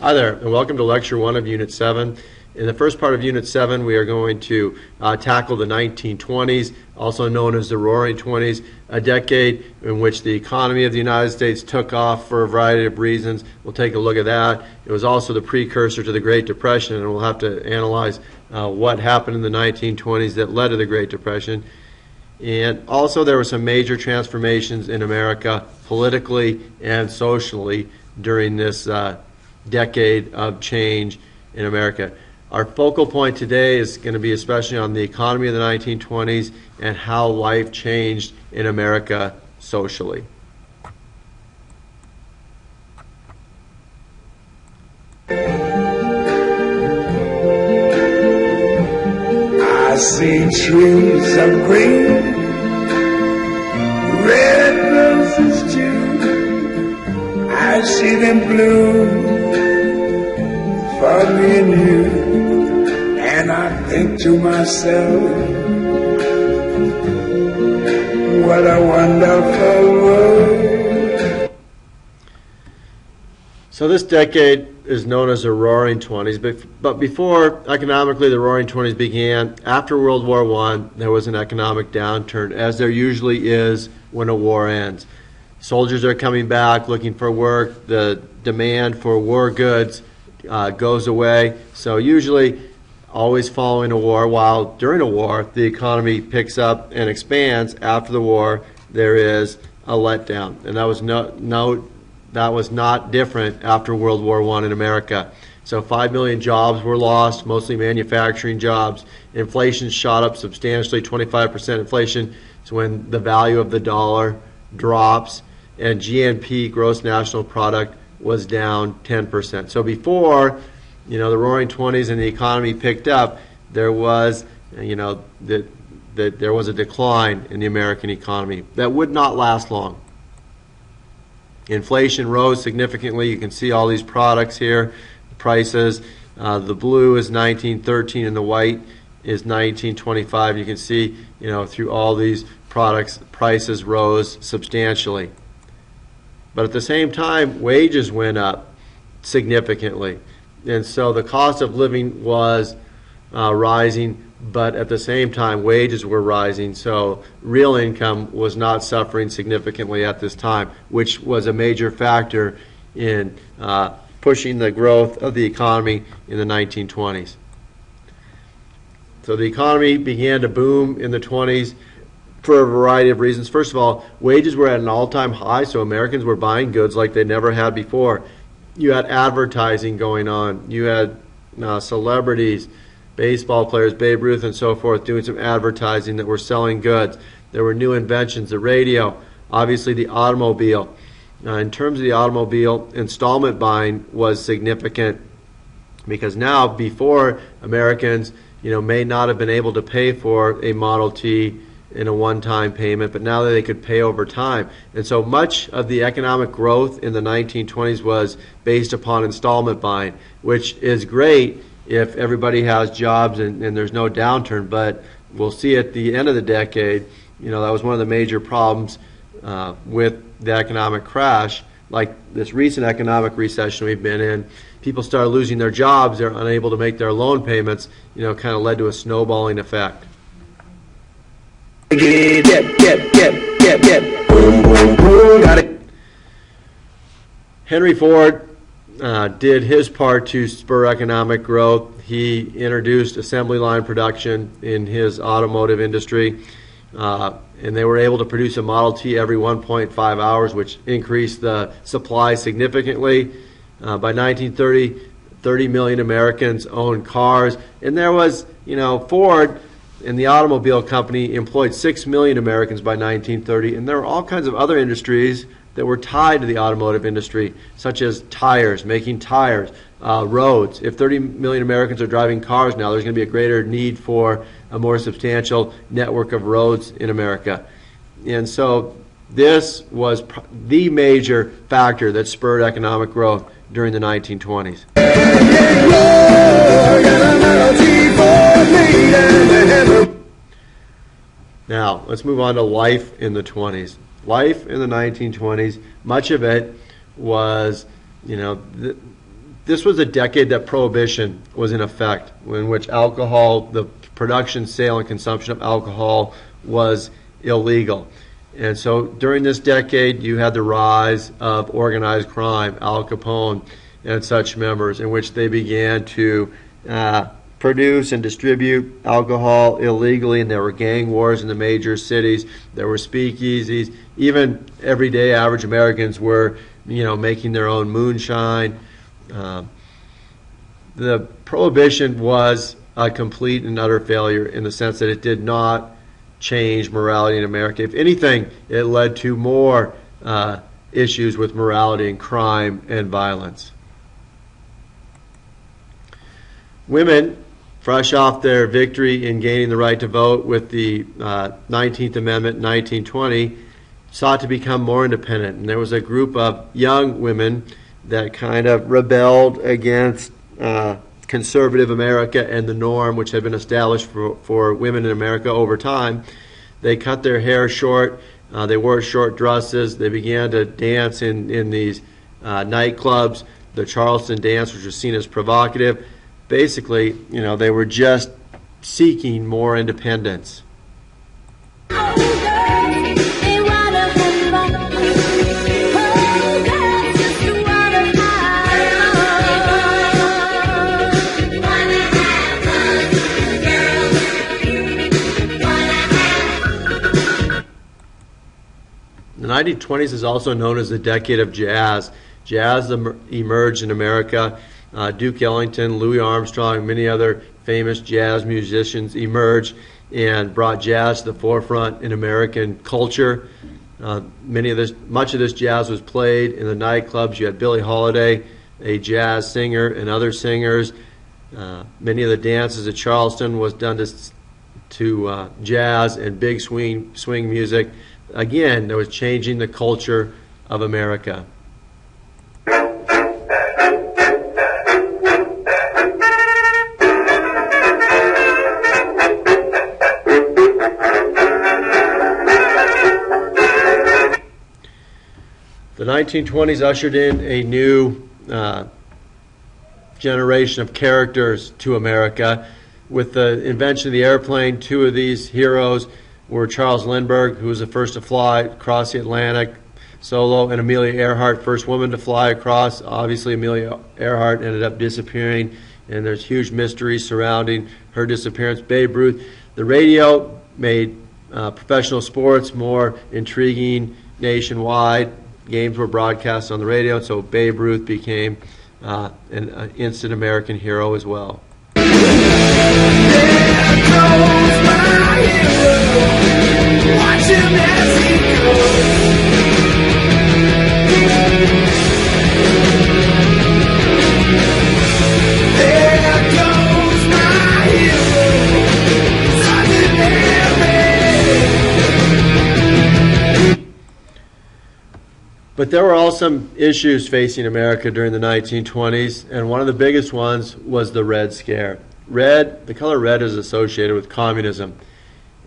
Hi there, and welcome to Lecture 1 of Unit 7. In the first part of Unit 7, we are going to tackle the 1920s, also known as the Roaring Twenties, a decade in which the economy of the United States took off for a variety of reasons. We'll take a look at that. It was also the precursor to the Great Depression, and we'll have to analyze what happened in the 1920s that led to the Great Depression. And also there were some major transformations in America, politically and socially, during this decade of change in America. Our focal point today is going to be especially on the economy of the 1920s and how life changed in America socially. I see trees of green, red roses too. I see them bloom for me and you, and I think to myself, what a wonderful world. So this decade is known as the Roaring Twenties, but before economically the Roaring Twenties began, after World War I, there was an economic downturn, as there usually is when a war ends. Soldiers are coming back looking for work, the demand for war goods goes away, so usually always following a war, while during a war the economy picks up and expands. After the war there is a letdown, and that was not different after World War I in America. So 5 million jobs were lost, mostly manufacturing jobs. Inflation shot up substantially, 25% inflation. So when the value of the dollar drops, and GNP, gross national product, was down 10%. So before, the Roaring Twenties and the economy picked up, there was, there was a decline in the American economy that would not last long. Inflation rose significantly. You can see all these products here, the prices. The blue is 1913 and the white is 1925. You can see, through all these products, prices rose substantially. But at the same time, wages went up significantly. And so the cost of living was rising, but at the same time, wages were rising. So real income was not suffering significantly at this time, which was a major factor in pushing the growth of the economy in the 1920s. So the economy began to boom in the 20s for a variety of reasons. First of all, wages were at an all-time high, so Americans were buying goods like they never had before. You had advertising going on. You had celebrities, baseball players, Babe Ruth and so forth, doing some advertising that were selling goods. There were new inventions, the radio, obviously the automobile. In terms of the automobile, installment buying was significant, because now, before, Americans may not have been able to pay for a Model T in a one-time payment, but now that they could pay over time. And so much of the economic growth in the 1920s was based upon installment buying, which is great if everybody has jobs and there's no downturn. But we'll see at the end of the decade, that was one of the major problems with the economic crash, like this recent economic recession we've been in. People started losing their jobs, they're unable to make their loan payments, kind of led to a snowballing effect. Henry Ford did his part to spur economic growth. He introduced assembly line production in his automotive industry, and they were able to produce a Model T every 1.5 hours, which increased the supply significantly. By 1930, 30 million Americans owned cars, and there was, Ford and the automobile company employed 6 million Americans by 1930, and there were all kinds of other industries that were tied to the automotive industry, such as tires, making tires, roads. If 30 million Americans are driving cars now, there's going to be a greater need for a more substantial network of roads in America. And so this was the major factor that spurred economic growth during the 1920s. Now, let's move on to life in the 20s. Life in the 1920s, much of it was, this was a decade that prohibition was in effect, in which alcohol, the production, sale, and consumption of alcohol was illegal. And so during this decade, you had the rise of organized crime, Al Capone and such members, in which they began to produce and distribute alcohol illegally, and there were gang wars in the major cities. There were speakeasies. Even everyday average Americans were, making their own moonshine. The prohibition was a complete and utter failure in the sense that it did not change morality in America. If anything, it led to more issues with morality and crime and violence. Women, fresh off their victory in gaining the right to vote with the 19th Amendment in 1920, sought to become more independent. And there was a group of young women that kind of rebelled against conservative America and the norm which had been established for women in America over time. They cut their hair short. They wore short dresses. They began to dance in these nightclubs, the Charleston dance, which was seen as provocative. Basically, they were just seeking more independence. The 1920s is also known as the decade of jazz. Jazz emerged in America. Duke Ellington, Louis Armstrong, many other famous jazz musicians emerged and brought jazz to the forefront in American culture. Much of this jazz was played in the nightclubs. You had Billie Holiday, a jazz singer, and other singers. Many of the dances at Charleston was done to jazz and big swing music. Again, that was changing the culture of America. The 1920s ushered in a new generation of characters to America. With the invention of the airplane, two of these heroes were Charles Lindbergh, who was the first to fly across the Atlantic solo, and Amelia Earhart, first woman to fly across. Obviously, Amelia Earhart ended up disappearing, and there's huge mystery surrounding her disappearance. Babe Ruth. The radio made professional sports more intriguing nationwide. Games were broadcast on the radio, so Babe Ruth became an instant American hero as well. But there were also some issues facing America during the 1920s, and one of the biggest ones was the Red Scare. The color red is associated with communism.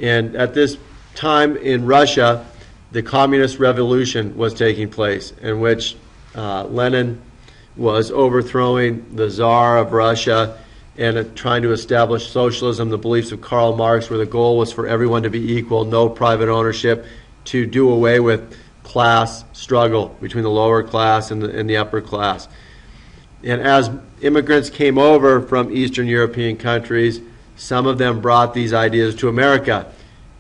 And at this time in Russia, the communist revolution was taking place, in which Lenin was overthrowing the Tsar of Russia and trying to establish socialism. The beliefs of Karl Marx, where the goal was for everyone to be equal, no private ownership, to do away with class struggle between the lower class and the upper class. And as immigrants came over from Eastern European countries, some of them brought these ideas to America.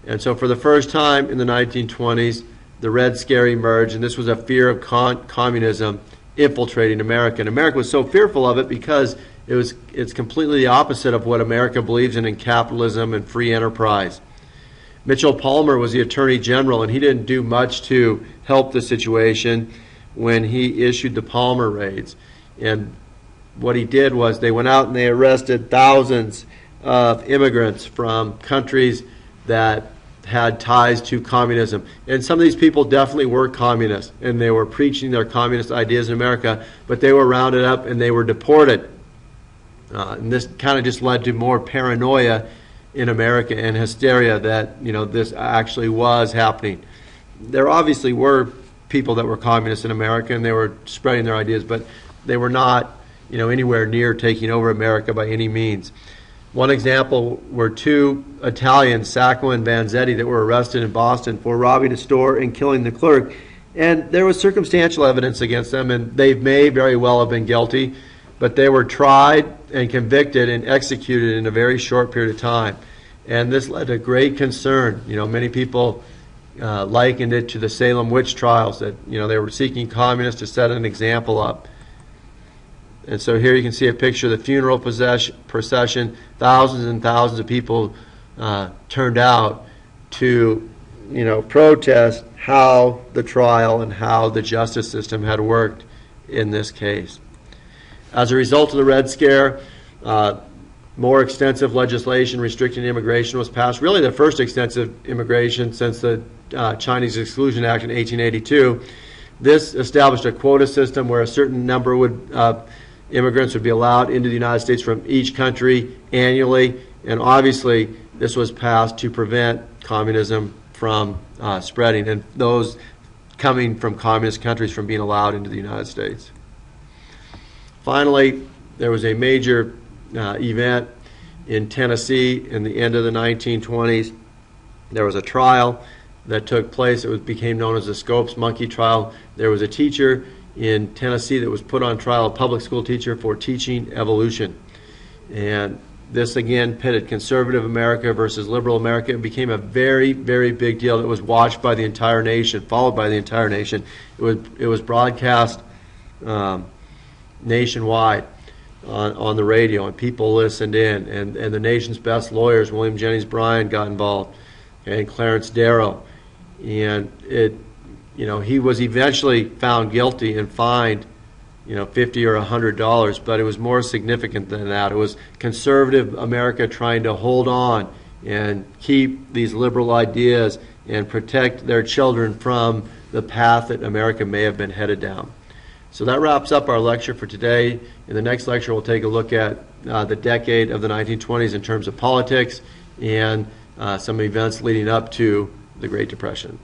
And so for the first time in the 1920s, the Red Scare emerged, and this was a fear of communism infiltrating America. And America was so fearful of it because it's completely the opposite of what America believes in capitalism and free enterprise. Mitchell Palmer was the Attorney General, and he didn't do much to help the situation when he issued the Palmer raids. And what he did was they went out and they arrested thousands of immigrants from countries that had ties to communism. And some of these people definitely were communists, and they were preaching their communist ideas in America, but they were rounded up and they were deported. And this kind of just led to more paranoia in America and hysteria that, this actually was happening. There obviously were people that were communists in America, and they were spreading their ideas, but they were not anywhere near taking over America by any means. One example were two Italians, Sacco and Vanzetti, that were arrested in Boston for robbing a store and killing the clerk. And there was circumstantial evidence against them, and they may very well have been guilty, but they were tried and convicted and executed in a very short period of time. And this led to great concern. Many people likened it to the Salem witch trials, that they were seeking communists to set an example up. And so here you can see a picture of the funeral procession. Thousands and thousands of people turned out to, protest how the trial and how the justice system had worked in this case. As a result of the Red Scare, more extensive legislation restricting immigration was passed. Really the first extensive immigration since the Chinese Exclusion Act in 1882. This established a quota system where a certain number immigrants would be allowed into the United States from each country annually, and obviously this was passed to prevent communism from spreading and those coming from communist countries from being allowed into the United States. Finally, there was a major event in Tennessee in the end of the 1920s. There was a trial that took place. It became known as the Scopes Monkey Trial. There was a teacher in Tennessee that was put on trial, a public school teacher, for teaching evolution. And this again pitted conservative America versus liberal America. It became a very, very big deal that was watched by the entire nation, followed by the entire nation. It was broadcast nationwide on the radio, and people listened in. And the nation's best lawyers, William Jennings Bryan, got involved, and Clarence Darrow. And he was eventually found guilty and fined, $50 or $100, but it was more significant than that. It was conservative America trying to hold on and keep these liberal ideas and protect their children from the path that America may have been headed down. So that wraps up our lecture for today. In the next lecture, we'll take a look at the decade of the 1920s in terms of politics and some events leading up to the Great Depression.